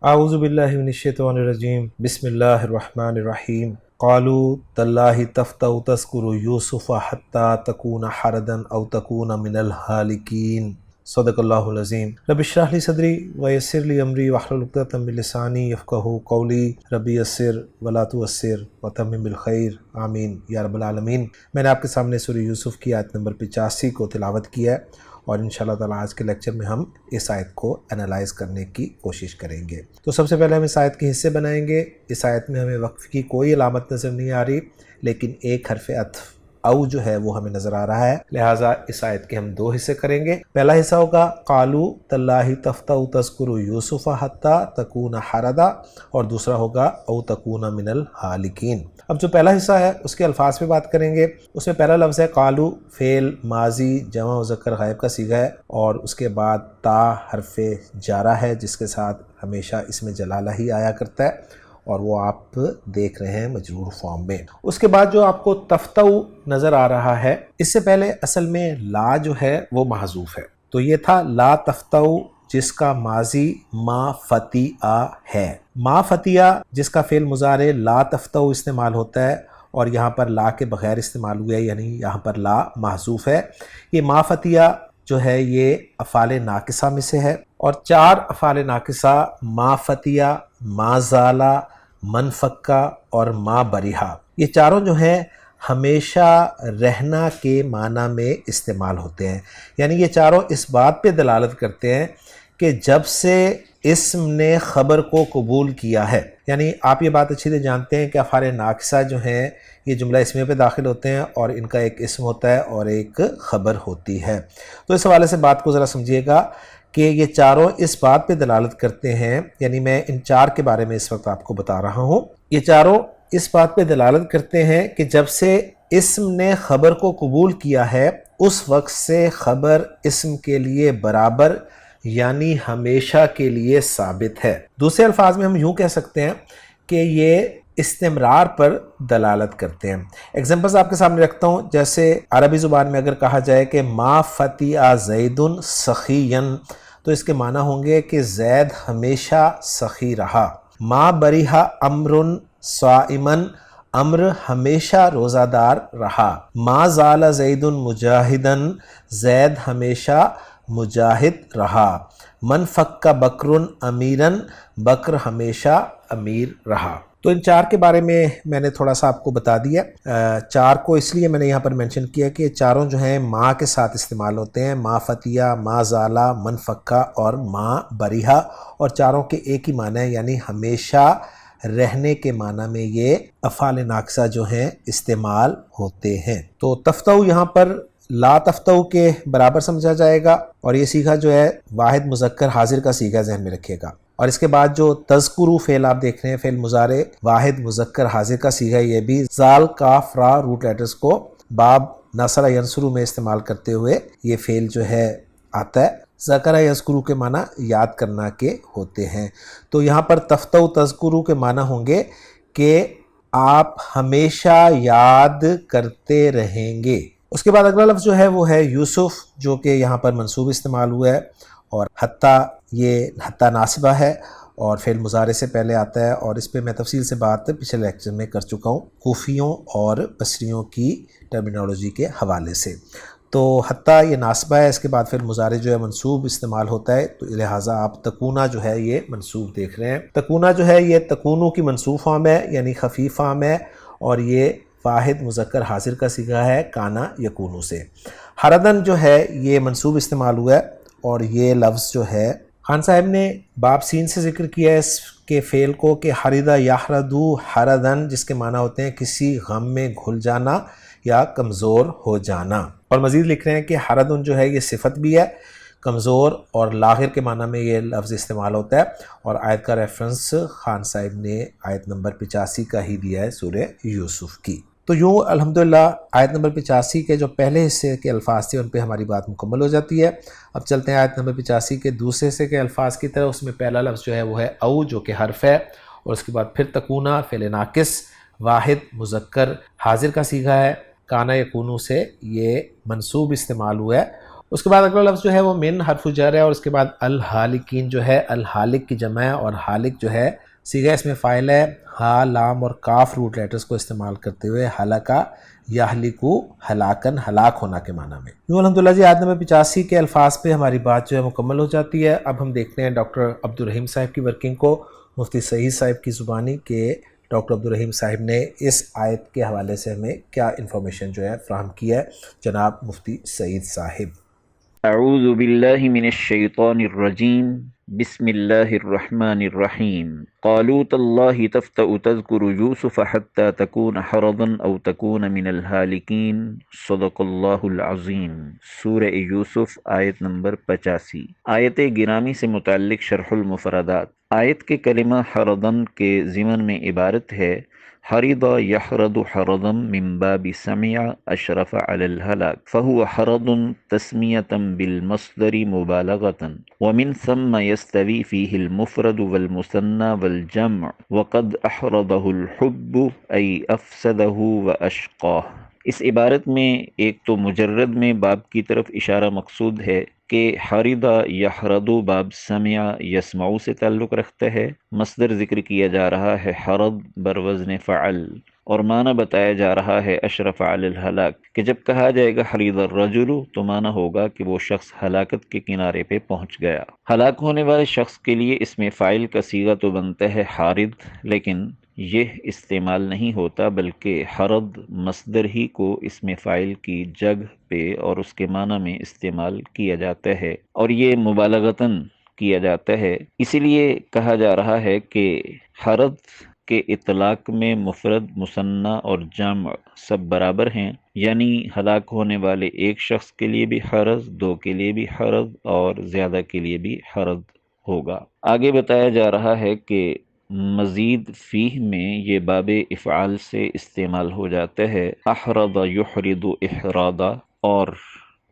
اعوذ باللہ من الشیطان الرجیم بسم اللہ الرحمن الرحیم قالوا تاللہ تفتأ تذکر یوسف حتی تکون حردا او تکون من الہالکین۔ صدق اللہ العظیم۔ رب اشرح لی صدری ویسر لی امری واحلل عقدۃ من لسانی یفقہوا قولی رب یسر ولا تعسر وتمم بالخیر آمین یا رب العالمین۔ میں نے آپ کے سامنے سورہ یوسف کی آیت نمبر 85 کو تلاوت کیا ہے، اور انشاءاللہ تعالیٰ آج کے لیکچر میں ہم اس آیت کو انالائز کرنے کی کوشش کریں گے۔ تو سب سے پہلے ہم اس آیت کے حصے بنائیں گے۔ اس آیت میں ہمیں وقف کی کوئی علامت نظر نہیں آ رہی، لیکن ایک حرف عطف او جو ہے وہ ہمیں نظر آ رہا ہے، لہٰذا اس آیت کے ہم دو حصے کریں گے۔ پہلا حصہ ہوگا قالوا تاللہ تفتأ تذکر یوسف حتی تکون حردا، اور دوسرا ہوگا او تکون من الہالکین۔ اب جو پہلا حصہ ہے اس کے الفاظ پہ بات کریں گے۔ اس میں پہلا لفظ ہے قالوا، فعل ماضی جمع مذکر غائب کا صیغہ ہے، اور اس کے بعد تا حرف جارہ ہے جس کے ساتھ ہمیشہ اس میں جلالہ ہی آیا کرتا ہے، اور وہ آپ دیکھ رہے ہیں مجرور فارم میں۔ اس کے بعد جو آپ کو تفتأ نظر آ رہا ہے، اس سے پہلے اصل میں لا جو ہے وہ محذوف ہے، تو یہ تھا لا تفتأ، جس کا ماضی ما فتیہ ہے۔ ما فتیہ جس کا فعل مضارع لا تفتأ استعمال ہوتا ہے، اور یہاں پر لا کے بغیر استعمال ہوا ہے، یعنی یہاں پر لا محذوف ہے۔ یہ ما فتیہ جو ہے یہ افعال ناقصہ میں سے ہے، اور چار افعال ناقصہ ما فتیہ، ما زالہ، من فکا اور ما بریحہ، یہ چاروں جو ہیں ہمیشہ رہنا کے معنی میں استعمال ہوتے ہیں۔ یعنی یہ چاروں اس بات پہ دلالت کرتے ہیں کہ جب سے اسم نے خبر کو قبول کیا ہے، یعنی آپ یہ بات اچھی سے جانتے ہیں کہ افعال ناقصہ جو ہیں یہ جملہ اسمیہ پہ داخل ہوتے ہیں، اور ان کا ایک اسم ہوتا ہے اور ایک خبر ہوتی ہے۔ تو اس حوالے سے بات کو ذرا سمجھیے گا کہ یہ چاروں اس بات پہ دلالت کرتے ہیں، یعنی میں ان چار کے بارے میں اس وقت آپ کو بتا رہا ہوں، یہ چاروں اس بات پہ دلالت کرتے ہیں کہ جب سے اسم نے خبر کو قبول کیا ہے اس وقت سے خبر اسم کے لیے برابر، یعنی ہمیشہ کے لیے ثابت ہے۔ دوسرے الفاظ میں ہم یوں کہہ سکتے ہیں کہ یہ استمرار پر دلالت کرتے ہیں۔ ایگزامپلز آپ کے سامنے رکھتا ہوں، جیسے عربی زبان میں اگر کہا جائے کہ ما فتیہ زید سخیا، تو اس کے معنی ہوں گے کہ زید ہمیشہ سخی رہا۔ ما بریحہ امر صائما، امر ہمیشہ روزہ دار رہا۔ ما زال زید مجاہدا، زید ہمیشہ مجاہد رہا۔ من فک بکر امیرا، بکر ہمیشہ امیر رہا۔ تو ان چار کے بارے میں نے تھوڑا سا آپ کو بتا دیا۔ چار کو اس لیے میں نے یہاں پر مینشن کیا کہ چاروں جو ہیں ما کے ساتھ استعمال ہوتے ہیں، ما فتیہ، ما زالہ، من فکا اور ما بریحہ، اور چاروں کے ایک ہی معنی ہے، یعنی ہمیشہ رہنے کے معنی میں یہ افعال ناقصہ جو ہیں استعمال ہوتے ہیں۔ تو تفتأ یہاں پر لا تفتأ کے برابر سمجھا جائے گا، اور یہ صیغہ جو ہے واحد مذکر حاضر کا صیغہ ذہن میں رکھیے گا۔ اور اس کے بعد جو تذکرو فعل آپ دیکھ رہے ہیں، فعل مضارع واحد مذکر حاضر کا صیغہ، یہ بھی زال کاف را روٹ لیٹرز کو باب نصر ینصرو میں استعمال کرتے ہوئے یہ فعل جو ہے آتا ہے۔ ذکر یذکرو کے معنی یاد کرنا کے ہوتے ہیں۔ تو یہاں پر تفتأ تذکرو کے معنی ہوں گے کہ آپ ہمیشہ یاد کرتے رہیں گے۔ اس کے بعد اگلا لفظ جو ہے وہ ہے یوسف، جو کہ یہاں پر منصوب استعمال ہوا ہے، اور حتیٰ یہ حتیٰ ناصبہ ہے اور فعل مضارع سے پہلے آتا ہے، اور اس پہ میں تفصیل سے بات پچھلے لیکچر میں کر چکا ہوں کوفیوں اور بصریوں کی ٹرمینالوجی کے حوالے سے۔ تو حتیٰ یہ ناصبہ ہے، اس کے بعد فعل مضارع جو ہے منصوب استعمال ہوتا ہے، تو لہٰذا آپ تکونہ جو ہے یہ منصوب دیکھ رہے ہیں۔ تکونہ جو ہے یہ تکونو کی منصوب فارم ہے، یعنی خفیف فارم ہے، اور یہ واحد مذکر حاضر کا صیغہ ہے کانا یکونو سے۔ حردن جو ہے یہ منصوب استعمال ہوا ہے، اور یہ لفظ جو ہے خان صاحب نے باب سین سے ذکر کیا ہے اس کے فعل کو کہ حردہ یحردو حردن، جس کے معنی ہوتے ہیں کسی غم میں گھل جانا یا کمزور ہو جانا، اور مزید لکھ رہے ہیں کہ حردن جو ہے یہ صفت بھی ہے، کمزور اور لاغر کے معنی میں یہ لفظ استعمال ہوتا ہے، اور آیت کا ریفرنس خان صاحب نے آیت نمبر 85 کا ہی دیا ہے سورہ یوسف کی۔ تو یوں الحمدللہ آیت نمبر 85 کے جو پہلے حصے کے الفاظ تھے ان پہ ہماری بات مکمل ہو جاتی ہے۔ اب چلتے ہیں آیت نمبر 85 کے دوسرے حصے کے الفاظ کی طرف۔ اس میں پہلا لفظ جو ہے وہ ہے او، جو کہ حرف ہے، اور اس کے بعد پھر تکونہ فعل ناقص واحد مذکر حاضر کا صیغہ ہے، کانا یکونو سے یہ منصوب استعمال ہوا ہے، اس کے بعد اگلا لفظ جو ہے وہ من حرف جر ہے، اور اس کے بعد الحالکین جو ہے الحالک کی جمع ہے، اور حالک جو ہے صیغہ اس میں فاعل ہے، ہا لام اور کاف روٹ لیٹرز کو استعمال کرتے ہوئے ہلاکا یہلکو ہلاکن ہلاک ہونا کے معنی میں۔ یوں الحمدللہ جی آیت نمبر 85 کے الفاظ پہ ہماری بات جو ہے مکمل ہو جاتی ہے۔ اب ہم دیکھتے ہیں ڈاکٹر عبدالرحیم صاحب کی ورکنگ کو مفتی سعید صاحب کی زبانی کہ ڈاکٹر عبدالرحیم صاحب نے اس آیت کے حوالے سے ہمیں کیا انفارمیشن جو ہے فراہم کی ہے۔ جناب مفتی سعید صاحب۔ اعوذ باللہ من الشیطان الرجیم، بسم اللہ الرحمن الرحیم۔ قالوا تاللہ تفتأ تذکر یوسف حتی تکون حرضا او تکون من الہالکین، صدق اللہ العظیم۔ سورہ یوسف آیت نمبر 85۔ آیت گرامی سے متعلق شرح المفردات۔ آیت کے کلمہ حرضا کے ضمن میں عبارت ہے حرض يحرض حرضا من باب سمع اشرف على الهلاك، فهو حرض تسمية بالمصدر مبالغة، ومن ثم يستوي فيه المفرد والمثنى والجمع، وقد احرضه الحب اي افسده واشقاه۔ اس عبارت میں ایک تو مجرد میں باب کی طرف اشارہ مقصود ہے کہ حرض یحرض باب سمع یسمع سے تعلق رکھتا ہے، مصدر ذکر کیا جا رہا ہے حرض بروزن فعل، اور معنی بتایا جا رہا ہے اشرف علی الہلاک، کہ جب کہا جائے گا حرض الرجل تو معنی ہوگا کہ وہ شخص ہلاکت کے کنارے پہ پہنچ گیا۔ ہلاک ہونے والے شخص کے لیے اس میں فاعل کا صیغہ تو بنتا ہے حارض، لیکن یہ استعمال نہیں ہوتا، بلکہ حرض مصدر ہی کو اس میں فاعل کی جگہ پہ اور اس کے معنی میں استعمال کیا جاتا ہے، اور یہ مبالغتاً کیا جاتا ہے۔ اسی لیے کہا جا رہا ہے کہ حرض کے اطلاق میں مفرد، مثنی اور جمع سب برابر ہیں، یعنی ہلاک ہونے والے ایک شخص کے لیے بھی حرض، دو کے لیے بھی حرض اور زیادہ کے لیے بھی حرض ہوگا۔ آگے بتایا جا رہا ہے کہ مزید فیہ میں یہ باب افعال سے استعمال ہو جاتا ہے، احرض یحرض احرادا، اور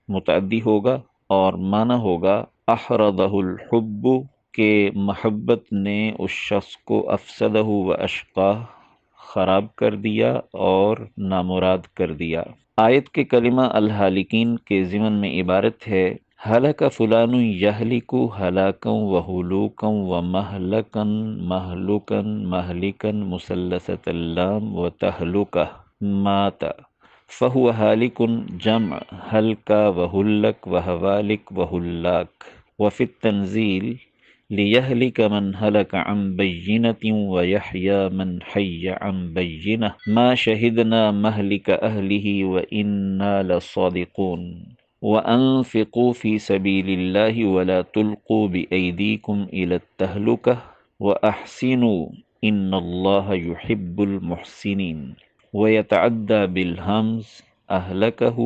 متعدی ہوگا اور معنی ہوگا احرضہ الحب، کہ محبت نے اس شخص کو افسدہ و اشقاہ خراب کر دیا اور نامراد کر دیا۔ آیت کے کلمہ الحالکین کے ضمن میں عبارت ہے ہلک فلان یہلک ہلاکا و ہلوکا و مہلکا مہلکا مہلکا مثلثۃ اللام و تہلکہ مات، فہو ہالک جمع ہلکا و ہلک و ہوالک و ہلاک، وفی التنزیل لِيَهْلِكَ مَنْ هَلَكَ عَنْ بَيِّنَةٍ وَيَحْيَى مَنْ حَيَّ عَنْ بَيِّنَةٍ مَا شَهِدْنَا مَهْلِكَ أَهْلِهِ وَإِنَّا لَصَادِقُونَ وَأَنفِقُوا فِي سَبِيلِ اللَّهِ وَلَا تُلْقُوا بِأَيْدِيكُمْ إِلَى التَّهْلُكَةِ وَأَحْسِنُوا إِنَّ اللَّهَ يُحِبُّ الْمُحْسِنِينَ۔ وَيَتَعَدَّى بِالْهَمْزِ أَهْلَكَهُ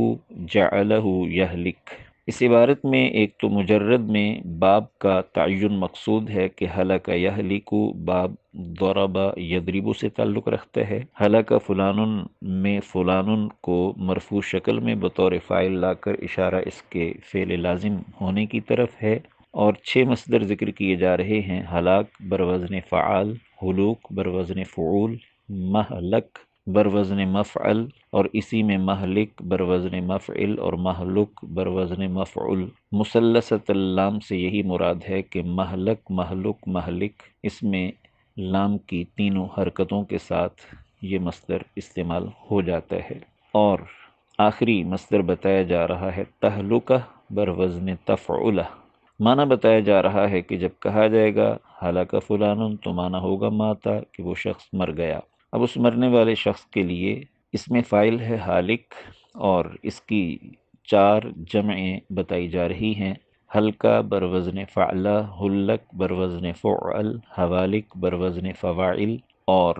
جَعَلَهُ يَهْلِكُ۔ اس عبارت میں ایک تو مجرد میں باب کا تعین مقصود ہے کہ ہلاک یہلک باب ضرب یضرب سے تعلق رکھتا ہے، ہلاک فلان میں فلان کو مرفوع شکل میں بطور فاعل لا کر اشارہ اس کے فعل لازم ہونے کی طرف ہے، اور 6 مصدر ذکر کیے جا رہے ہیں، ہلاک بروزن فعال، ہلوک بروزن فعول، مہلک بروزن مفعل، اور اسی میں مہلک بروزن مفعل اور مہلک بروزن مفعول۔ مثلثۃ اللام سے یہی مراد ہے کہ مہلک مہلک مہلک، اس میں لام کی تینوں حرکتوں کے ساتھ یہ مصدر استعمال ہو جاتا ہے۔ اور آخری مصدر بتایا جا رہا ہے تہلکہ بروزن تفعلہ، معنی بتایا جا رہا ہے کہ جب کہا جائے گا ہلاک فلان تو معنی ہوگا ماتا، کہ وہ شخص مر گیا۔ اب اس مرنے والے شخص کے لیے اس میں فاعل ہے حالک، اور اس کی 4 جمعیں بتائی جا رہی ہیں، ہلکا بروزن فعلہ، ہلک بروزن فعل، ہوالک بروزن فواعل، اور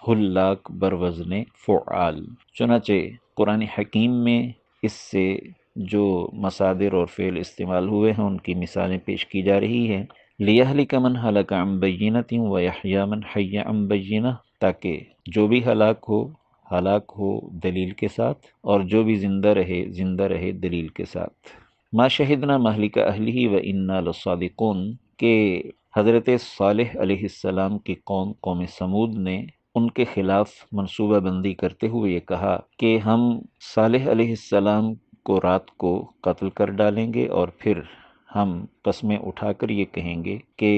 ہلاک بروزن فعال۔ چنانچہ قرآن حکیم میں اس سے جو مصادر اور فعل استعمال ہوئے ہیں ان کی مثالیں پیش کی جا رہی ہیں، لِيَهْلِكَ مَنْ هَلَكَ عَنْ بَيِّنَةٍ وَيَحْيَى مَنْ حَيَّ عَنْ بَيِّنَةٍ، تاکہ جو بھی ہلاک ہو دلیل کے ساتھ، اور جو بھی زندہ رہے دلیل کے ساتھ۔ ما شہدنا مہلک اہلہ وَإِنَّا لَصَادِقُونَ، کہ حضرت صالح علیہ السلام کی قوم سمود نے ان کے خلاف منصوبہ بندی کرتے ہوئے یہ کہا کہ ہم صالح علیہ السلام کو رات کو قتل کر ڈالیں گے، اور پھر ہم قسمیں اٹھا کر یہ کہیں گے کہ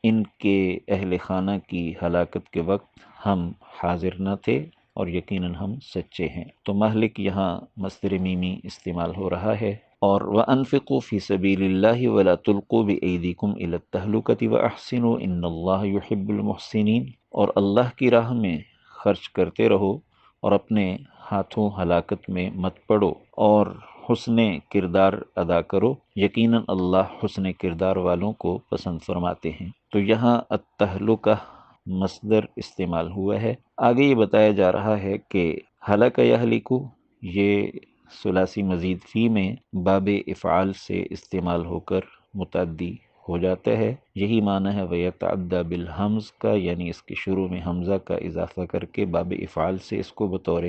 ان کے اہل خانہ کی ہلاکت کے وقت ہم حاضر نہ تھے اور یقیناً ہم سچے ہیں۔ تو مہلک یہاں مصدر میمی استعمال ہو رہا ہے۔ اور وَأَنفِقُوا فِي سَبِيلِ اللَّهِ وَلَا تُلْقُوا بِأَيْدِيكُمْ إِلَى التَّهْلُكَةِ وَأَحْسِنُوا إِنَّ اللَّهَ يُحِبُّ الْمُحْسِنِينَ، اور اللہ کی راہ میں خرچ کرتے رہو اور اپنے ہاتھوں ہلاکت میں مت پڑو، اور حسن کردار ادا کرو، یقیناً اللہ حسن کردار والوں کو پسند فرماتے ہیں۔ تو یہاں التہلکہ مصدر استعمال ہوا ہے۔ آگے یہ بتایا جا رہا ہے کہ ہلک یہلکو یہ ثلاثی مزید فی میں باب افعال سے استعمال ہو کر متعدی ہو جاتا ہے۔ یہی معنی ہے ویتعدی بالحمز کا، یعنی اس کے شروع میں حمزہ کا اضافہ کر کے باب افعال سے اس کو بطور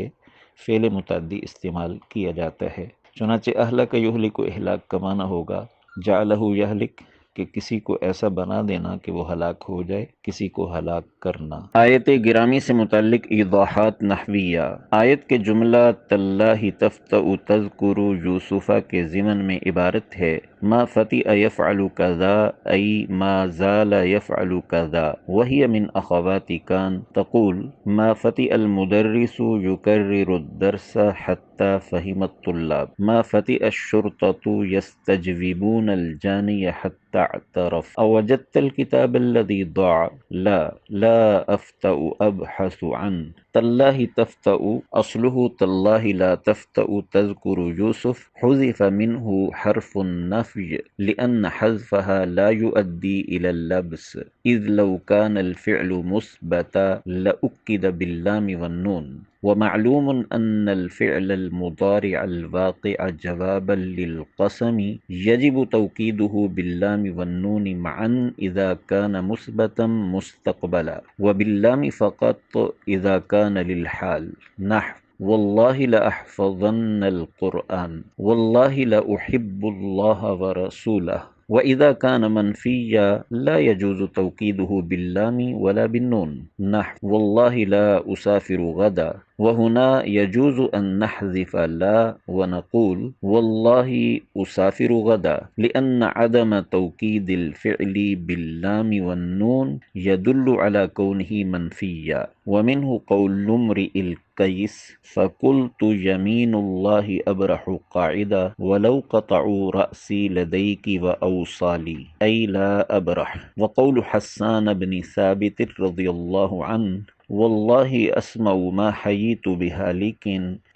فعل متعدی استعمال کیا جاتا ہے۔ چنانچہ اہلک یہلک اہلاک کا معنی ہوگا جعلہ یہلک، کہ کسی کو ایسا بنا دینا کہ وہ ہلاک ہو جائے، کسی کو ہلاک کرنا۔ آیت گرامی سے متعلق ایضاحات نحویہ۔ آیت کے جملہ تاللہ تفتأ تذکر یوسف کے ضمن میں عبارت ہے ما فتئ یفعل کذا ای ما زال یفعل کذا، وہی من اخوات کان تقول ما فتئ المدرس یکرر الدرس حتى فهم الطلاب، ما فتئ الشرطة يستجوبون الجاني حتى اعترف، أوجدت الكتاب الذي ضاع، لا أفتأ أبحث عنه، تالله تفتأ أصله تالله لا تفتأ تذكر يوسف، حذف منه حرف النفي لأن حذفها لا يؤدي إلى اللبس، إذ لو كان الفعل مثبتا لأكد باللام والنون، ومعلوم أن الفعل المضارع الواقع جوابا للقسم يجب توكيده باللام والنون معا إذا كان مثبتا مستقبلا، وباللام فقط إذا كان للحال، نحو والله لأحفظن القرآن، والله لأحب الله ورسوله، وإذا كان منفيا لا يجوز توكيده باللام ولا بالنون، نحو والله لا أسافر غدا، وهنا يجوز أن نحذف لا ونقول والله أسافر غدا، لأن عدم توكيد الفعل باللام والنون يدل على كونه منفيا، ومنه قول امرئ القيس فقلت يمين الله أبرح قاعدا ولو قطعوا رأسي لديك وأوصالي أي لا أبرح، وقول حسان بن ثابت رضي الله عنه والله أسمع ما حييت بهالك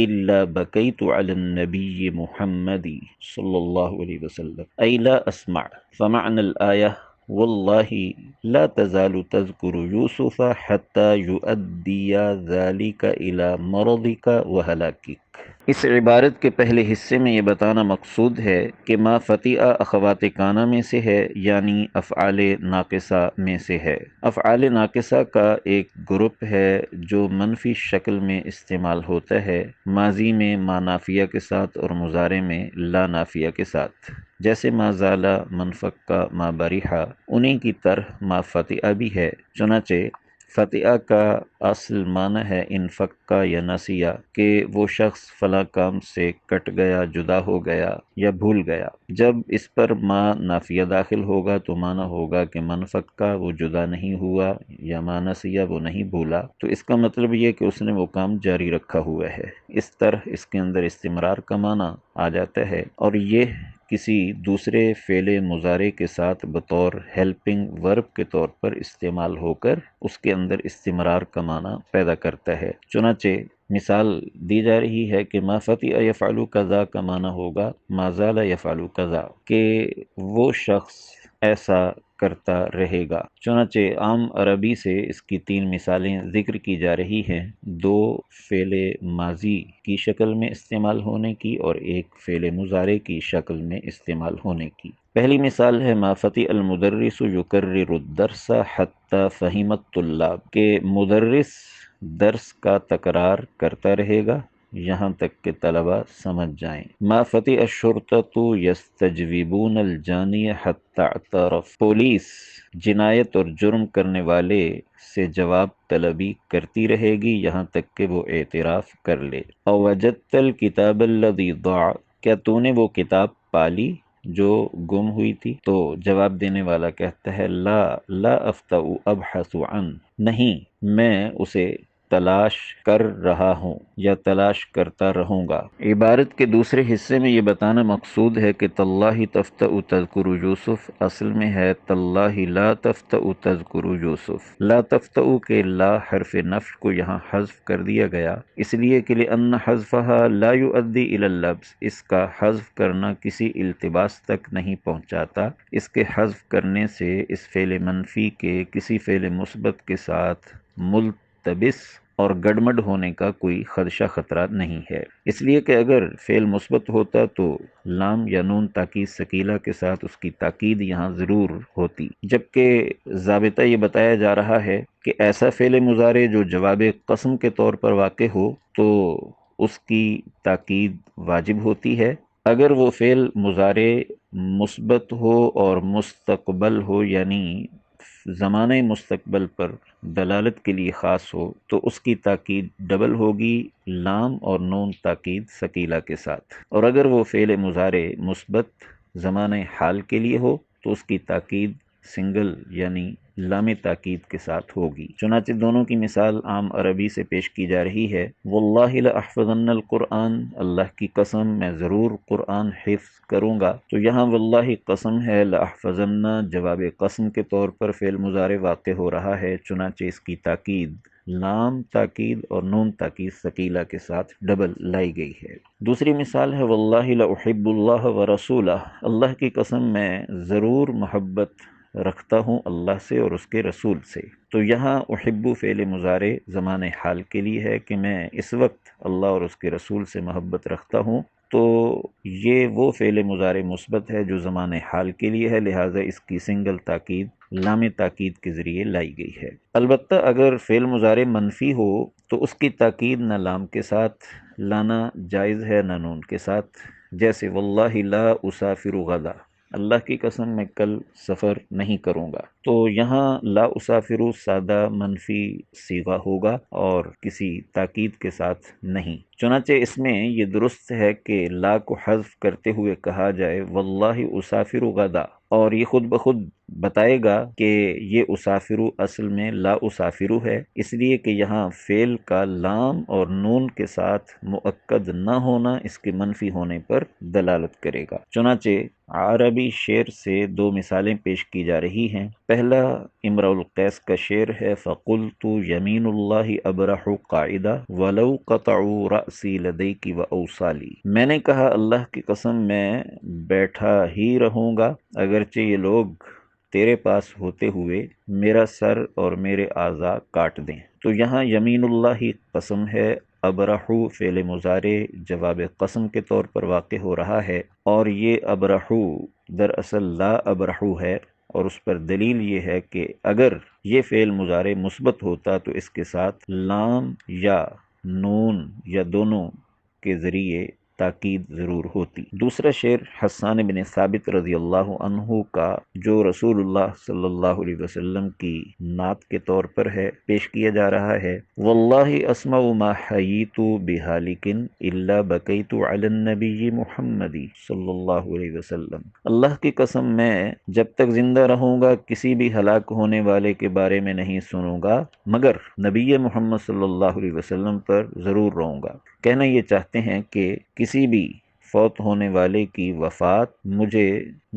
إلا بكيت على النبي محمد صلى الله عليه وسلم أي لا أسمع، فمعنى الآية والله لا تزال تذكر يوسف حتى يؤدي ذلك إلى مرضك وهلاكك۔ اس عبارت کے پہلے حصے میں یہ بتانا مقصود ہے کہ ما فتیہ اخوات کانا میں سے ہے، یعنی افعال ناقصہ میں سے ہے۔ افعال ناقصہ کا ایک گروپ ہے جو منفی شکل میں استعمال ہوتا ہے، ماضی میں ما نافیہ کے ساتھ اور مضارع میں لا نافیہ کے ساتھ، جیسے ما زالا، منفکہ، ما بریحہ، انہی کی طرح ما فتیہ بھی ہے۔ چنانچہ فتیہ کا اصل معنی ہے انفکا یا نسیہ، کہ وہ شخص فلاں کام سے کٹ گیا، جدا ہو گیا یا بھول گیا۔ جب اس پر ما نافیہ داخل ہوگا تو معنی ہوگا کہ منفکا وہ جدا نہیں ہوا، یا ما نسیہ وہ نہیں بھولا، تو اس کا مطلب یہ کہ اس نے وہ کام جاری رکھا ہوا ہے۔ اس طرح اس کے اندر استمرار کا معنی آ جاتا ہے، اور یہ کسی دوسرے فعل مضارع کے ساتھ بطور ہیلپنگ ورب کے طور پر استعمال ہو کر اس کے اندر استمرار کا معنی پیدا کرتا ہے۔ چنانچہ مثال دی جا رہی ہے کہ ما فتئ یفعل کذا کا معنی ہوگا ما زال یفعل کذا، کہ وہ شخص ایسا کرتا رہے گا۔ چنانچہ عام عربی سے اس کی 3 مثالیں ذکر کی جا رہی ہیں، 2 فعل ماضی کی شکل میں استعمال ہونے کی اور ایک فعل مضارع کی شکل میں استعمال ہونے کی۔ پہلی مثال ہے ما فتئ المدرس یکرر الدرس حتی فهم الطلاب، کہ مدرس درس کا تکرار کرتا رہے گا یہاں تک کہ طلبہ سمجھ جائیں۔ ما فتئ الشرطة یستجوبون الجانی حتی اعترف، پولیس جنایت اور جرم کرنے والے سے جواب طلبی کرتی رہے گی یہاں تک کہ وہ اعتراف کر لے۔ اوجدت الکتاب الذی ضاع، کیا تو نے وہ کتاب پالی جو گم ہوئی تھی؟ تو جواب دینے والا کہتا ہے لا افتأ ابحث عن، نہیں میں اسے تلاش کر رہا ہوں یا تلاش کرتا رہوں گا۔ عبارت کے دوسرے حصے میں یہ بتانا مقصود ہے کہ تاللہ تفتأ تذکر یوسف اصل میں ہے تاللہ لا تفتأ تذکر یوسف۔ لا تفتأ کے لا حرف نفی کو یہاں حذف کر دیا گیا، اس لیے کہ لأن حذفها لا يؤدي إلى اللبس، اس کا حذف کرنا کسی التباس تک نہیں پہنچاتا۔ اس کے حذف کرنے سے اس فعل منفی کے کسی فعل مثبت کے ساتھ ملتبس اور گڑمڑ ہونے کا کوئی خدشہ خطرہ نہیں ہے، اس لیے کہ اگر فعل مثبت ہوتا تو لام یا نون تاکید ثقیلہ کے ساتھ اس کی تاکید یہاں ضرور ہوتی، جبکہ ضابطہ یہ بتایا جا رہا ہے کہ ایسا فعل مضارع جو جواب قسم کے طور پر واقع ہو تو اس کی تاکید واجب ہوتی ہے۔ اگر وہ فعل مضارع مثبت ہو اور مستقبل ہو، یعنی زمانہ مستقبل پر دلالت کے لیے خاص ہو، تو اس کی تاکید ڈبل ہوگی لام اور نون تاکید ثقیلہ کے ساتھ، اور اگر وہ فعل مضارع مثبت زمانہ حال کے لیے ہو تو اس کی تاکید سنگل یعنی لام تاکید کے ساتھ ہوگی۔ چنانچہ دونوں کی مثال عام عربی سے پیش کی جا رہی ہے، واللہ لأحفظن القرآن، اللہ کی قسم میں ضرور قرآن حفظ کروں گا۔ تو یہاں واللہ قسم ہے، لأحفظن جواب قسم کے طور پر فعل مضارع واقع ہو رہا ہے، چنانچہ اس کی تاکید لام تاکید اور نون تاکید ثقیلہ کے ساتھ ڈبل لائی گئی ہے۔ دوسری مثال ہے واللہ لأحب اللہ ورسولہ، اللہ کی قسم میں ضرور محبت رکھتا ہوں اللہ سے اور اس کے رسول سے۔ تو یہاں احب فعل مضارع زمانہ حال کے لیے ہے کہ میں اس وقت اللہ اور اس کے رسول سے محبت رکھتا ہوں، تو یہ وہ فعل مضارع مثبت ہے جو زمانہ حال کے لیے ہے، لہٰذا اس کی سنگل تاکید لام تاکید کے ذریعے لائی گئی ہے۔ البتہ اگر فعل مضارع منفی ہو تو اس کی تاکید نہ لام کے ساتھ لانا جائز ہے نہ نون کے ساتھ، جیسے واللہ لا اسافر غدا، اللہ کی قسم میں کل سفر نہیں کروں گا۔ تو یہاں لا اسافر سادہ منفی صیغہ ہوگا اور کسی تاکید کے ساتھ نہیں، چنانچہ اس میں یہ درست ہے کہ لا کو حذف کرتے ہوئے کہا جائے واللہ اسافر غدا، اور یہ خود بخود بتائے گا کہ یہ اسافرو اصل میں لا اسافرو ہے، اس لیے کہ یہاں فعل کا لام اور نون کے ساتھ مؤکد نہ ہونا اس کے منفی ہونے پر دلالت کرے گا۔ چنانچہ عربی شعر سے دو مثالیں پیش کی جا رہی ہیں۔ پہلا امرؤ القیس کا شعر ہے فَقُلْتُ يَمِينُ اللَّهِ أَبْرَحُ قَاعِدًا وَلَوْ قَطَعُوا رَأْسِي لَدَيْكِ وَأَوْصَالِي، میں نے کہا اللہ کی قسم میں بیٹھا ہی رہوں گا اگرچہ یہ لوگ تیرے پاس ہوتے ہوئے میرا سر اور میرے اعضاء کاٹ دیں۔ تو یہاں یمین اللہ قسم ہے، ابرحو فعل مضارع جواب قسم کے طور پر واقع ہو رہا ہے، اور یہ ابرحو دراصل لا ابرحو ہے، اور اس پر دلیل یہ ہے کہ اگر یہ فعل مضارع مثبت ہوتا تو اس کے ساتھ لام یا نون یا دونوں کے ذریعے تاکید ضرور ہوتی۔ دوسرا شعر حسان بن ثابت رضی اللہ عنہ کا جو رسول اللہ صلی اللہ علیہ وسلم کی نعت کے طور پر ہے، پیش کیا جا رہا ہے واللہ اسمع ما حییت بہالک الا بکیت علی النبی محمد صلی اللہ علیہ وسلم، اللہ کی قسم میں جب تک زندہ رہوں گا کسی بھی ہلاک ہونے والے کے بارے میں نہیں سنوں گا مگر نبی محمد صلی اللہ علیہ وسلم پر ضرور روؤں گا۔ کہنا یہ چاہتے ہیں کہ کسی بھی فوت ہونے والے کی وفات مجھے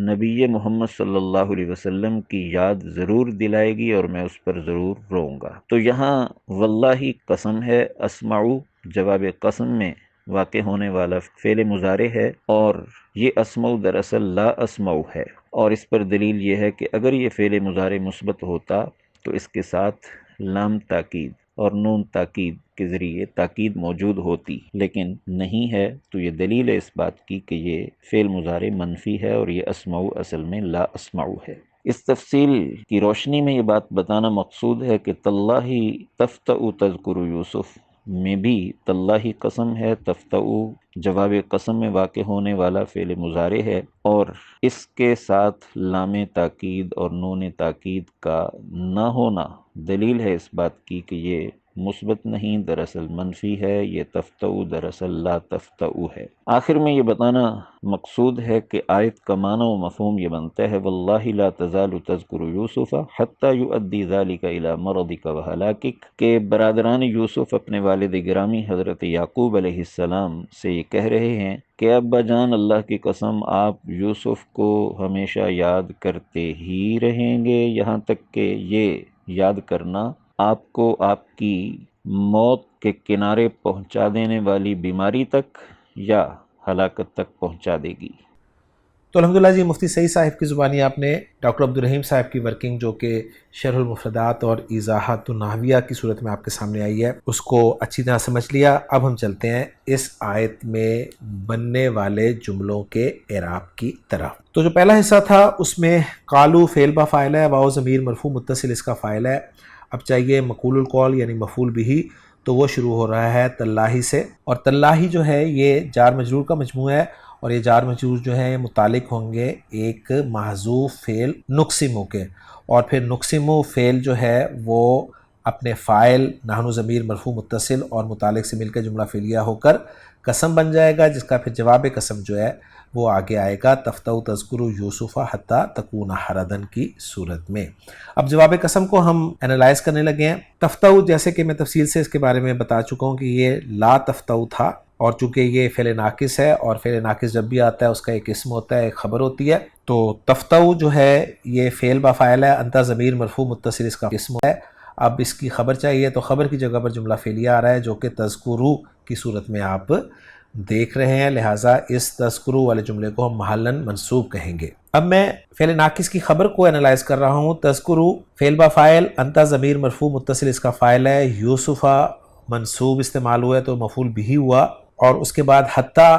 نبی محمد صلی اللہ علیہ وسلم کی یاد ضرور دلائے گی اور میں اس پر ضرور روؤں گا۔ تو یہاں واللہ قسم ہے، اسمعو جواب قسم میں واقع ہونے والا فعل مضارع ہے، اور یہ اسمعو دراصل لا اسمعو ہے، اور اس پر دلیل یہ ہے کہ اگر یہ فعل مضارع مثبت ہوتا تو اس کے ساتھ لام تاکید اور نون تاکید کے ذریعے تاکید موجود ہوتی، لیکن نہیں ہے، تو یہ دلیل ہے اس بات کی کہ یہ فعل مضارع منفی ہے اور یہ اسمعو اصل میں لا اسمعو ہے۔ اس تفصیل کی روشنی میں یہ بات بتانا مقصود ہے کہ تاللہ تفتأ تذکر یوسف میں بھی تاللہ قسم ہے، تفتأ جواب قسم میں واقع ہونے والا فعل مضارع ہے، اور اس کے ساتھ لام تاکید اور نون تاکید کا نہ ہونا دلیل ہے اس بات کی کہ یہ مثبت نہیں، دراصل منفی ہے، یہ تفتؤ دراصل لا تفتؤ ہے۔ آخر میں یہ بتانا مقصود ہے کہ آیت کا معنی و مفہوم یہ بنتا ہے واللہ لا تزال تذکر یوسف حتی یؤدی ذلک الی مرضک و ہلاکک، کہ برادران یوسف اپنے والد گرامی حضرت یعقوب علیہ السلام سے یہ کہہ رہے ہیں کہ ابا جان اللہ کی قسم آپ یوسف کو ہمیشہ یاد کرتے ہی رہیں گے یہاں تک کہ یہ یاد کرنا آپ کو آپ کی موت کے کنارے پہنچا دینے والی بیماری تک یا ہلاکت تک پہنچا دے گی۔ تو الحمدللہ جی مفتی سعید صاحب کی زبانی آپ نے ڈاکٹر عبدالرحیم صاحب کی ورکنگ جو کہ شرح المفردات اور ایضاحات النحویہ کی صورت میں آپ کے سامنے آئی ہے اس کو اچھی طرح سمجھ لیا۔ اب ہم چلتے ہیں اس آیت میں بننے والے جملوں کے اعراب کی طرف۔ تو جو پہلا حصہ تھا اس میں قالو فعل با فاعل ہے، واو ضمیر مرفوع متصل اس کا فاعل ہے۔ اب چاہیے مقول القول یعنی مفعول بھی، تو وہ شروع ہو رہا ہے تاللہ سے، اور تاللہ جو ہے یہ جار مجرور کا مجموعہ ہے، اور یہ جار مجرور جو ہے متعلق ہوں گے ایک محذوف فعل نقسمو کے، اور پھر نقسمو فعل جو ہے وہ اپنے فاعل نحن ضمیر مرفوع متصل اور متعلق سے مل کے جملہ فعلیہ ہو کر قسم بن جائے گا، جس کا پھر جواب قسم جو ہے وہ آگے آئے گا تفتؤ تذکر یوسف حتی تکون حردن کی صورت میں۔ اب جواب قسم کو ہم انالائز کرنے لگے ہیں۔ تفتؤ جیسے کہ میں تفصیل سے اس کے بارے میں بتا چکا ہوں کہ یہ لا تفتؤ تھا، اور چونکہ یہ فعل ناقص ہے اور فعل ناقص جب بھی آتا ہے اس کا ایک اسم ہوتا ہے، ایک خبر ہوتی ہے، تو تفتؤ جو ہے یہ فعل با فاعل ہے، انت ضمیر مرفوع متصل اس کا اسم ہے۔ اب اس کی خبر چاہیے تو خبر کی جگہ پر جملہ فعلیہ آ رہا ہے جو کہ تذکرو کی صورت میں آپ دیکھ رہے ہیں، لہٰذا اس تذکرو والے جملے کو ہم محلاً منصوب کہیں گے۔ اب میں فعل ناقص کی خبر کو انالائز کر رہا ہوں۔ تذکرو فعل با فاعل، انت ضمیر مرفوع متصل اس کا فاعل ہے، یوسفہ منصوب استعمال ہوا ہے تو مفعول بھی ہوا، اور اس کے بعد حتی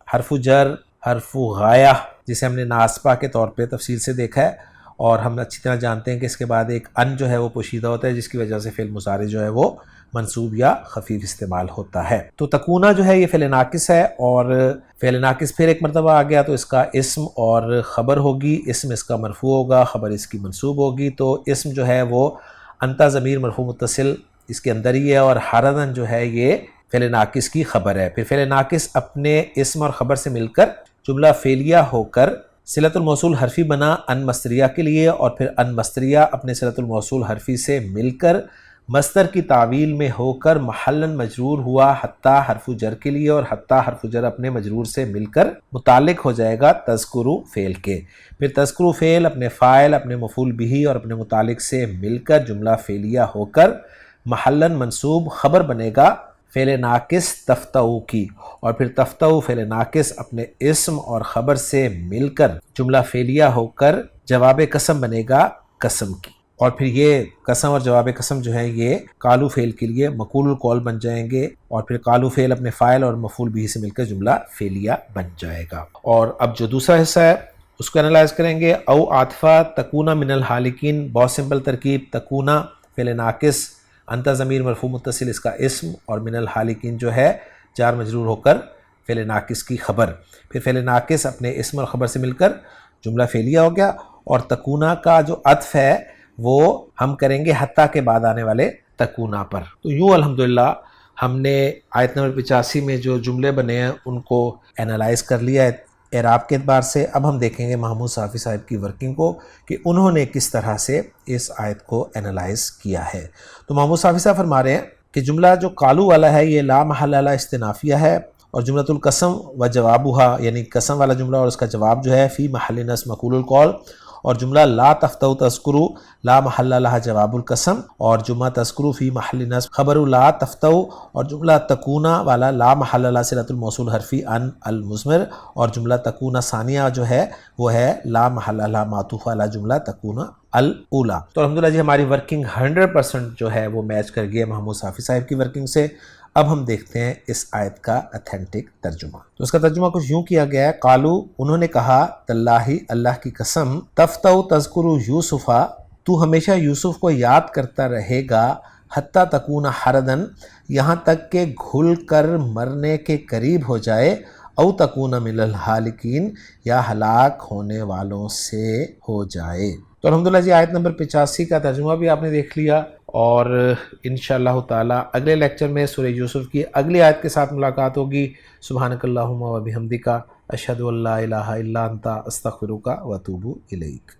حرف جر حرف غایہ جسے ہم نے ناصبہ کے طور پہ تفصیل سے دیکھا ہے، اور ہم اچھی طرح جانتے ہیں کہ اس کے بعد ایک ان جو ہے وہ پوشیدہ ہوتا ہے جس کی وجہ سے فعل مضارع جو ہے وہ منصوب یا خفیف استعمال ہوتا ہے۔ تو تکونا جو ہے یہ فعل ناقص ہے، اور فعل ناقص پھر ایک مرتبہ آ گیا تو اس کا اسم اور خبر ہوگی، اسم اس کا مرفوع ہوگا، خبر اس کی منصوب ہوگی، تو اسم جو ہے وہ انت ضمیر مرفوع متصل اس کے اندر ہی ہے، اور حردن جو ہے یہ فعل ناقص کی خبر ہے۔ پھر فعل ناقص اپنے اسم اور خبر سے مل کر جملہ فعلیہ ہو کر صلۃ الموصول حرفی بنا ان مصدریہ کے لیے، اور پھر ان مصدریہ اپنے صلۃ الموصول حرفی سے مل کر مصدر کی تعویل میں ہو کر محلاً مجرور ہوا حتی حرف جر کے لیے، اور حتی حرف جر اپنے مجرور سے مل کر متعلق ہو جائے گا تذکرو فعل کے۔ پھر تذکرو فعل اپنے فاعل اپنے مفعول بھی اور اپنے متعلق سے مل کر جملہ فعلیہ ہو کر محلاً منصوب خبر بنے گا فعل ناقص تفتؤ کی، اور پھر تفتؤ فعل ناقص اپنے اسم اور خبر سے مل کر جملہ فعلیہ ہو کر جواب قسم بنے گا قسم کی، اور پھر یہ قسم اور جواب قسم جو ہے یہ قالو فعل کے لیے مقول القول بن جائیں گے، اور پھر قالو فعل اپنے فاعل اور مفعول بھی سے مل کر جملہ فعلیہ بن جائے گا۔ اور اب جو دوسرا حصہ ہے اس کو انالائز کریں گے۔ او عاطفہ تکونا من الحالکین، بہت سمپل ترکیب، تکونا فعل ناقص، انت ضمیر مرفوع متصل اس کا اسم، اور من الحالکین جو ہے جار مجرور ہو کر فعل ناقص کی خبر، پھر فعل ناقص اپنے اسم اور خبر سے مل کر جملہ فعلیہ ہو گیا، اور تکونا کا جو عطف ہے وہ ہم کریں گے حتی کے بعد آنے والے تکونا پر۔ تو یوں الحمدللہ ہم نے آیت نمبر 85 میں جو جملے بنے ہیں ان کو انالائز کر لیا ہے اعراب کے اعتبار سے۔ اب ہم دیکھیں گے محمود صافی صاحب کی ورکنگ کو کہ انہوں نے کس طرح سے اس آیت کو انالائز کیا ہے۔ تو محمود صافی صاحب فرما رہے ہیں کہ جملہ جو قالو والا ہے یہ لا محل لا استنافیہ ہے، اور جملۃ القسم و جوابها یعنی قسم والا جملہ اور اس کا جواب جو ہے فی محل نصب مقول القول، اور جملہ لا تفتؤ تذکرو لا محل لها جواب القسم، اور جملہ تذکرو فی محل نصب خبر لا تفتؤ، اور جملہ تکونا والا لا محل لها صلۃ الموصول حرفی ان المضمر، اور جملہ تکونا ثانیہ جو ہے وہ ہے لا محل لها معطوف علی جملہ تکونا الاولا۔ تو الحمدللہ جی ہماری ورکنگ 100% جو ہے وہ میچ کر گئی ہے محمود صافی صاحب کی ورکنگ سے۔ اب ہم دیکھتے ہیں اس آیت کا اتھینٹک ترجمہ۔ تو اس کا ترجمہ کچھ یوں کیا گیا ہے، قالو انہوں نے کہا، تاللہ اللہ کی قسم، تفتؤ تذکر یوسفا تو ہمیشہ یوسف کو یاد کرتا رہے گا، حتی تکون حردن یہاں تک کہ گھل کر مرنے کے قریب ہو جائے، او تکون من الحالکین یا ہلاک ہونے والوں سے ہو جائے۔ تو الحمدللہ جی آیت نمبر 85 کا ترجمہ بھی آپ نے دیکھ لیا، اور انشاءاللہ تعالی اگلے لیکچر میں سورہ یوسف کی اگلی آیت کے ساتھ ملاقات ہوگی۔ سبحانک اللہم و بحمدک، اشہد ان لا الہ الا انت، استغفرک و اتوب الیک۔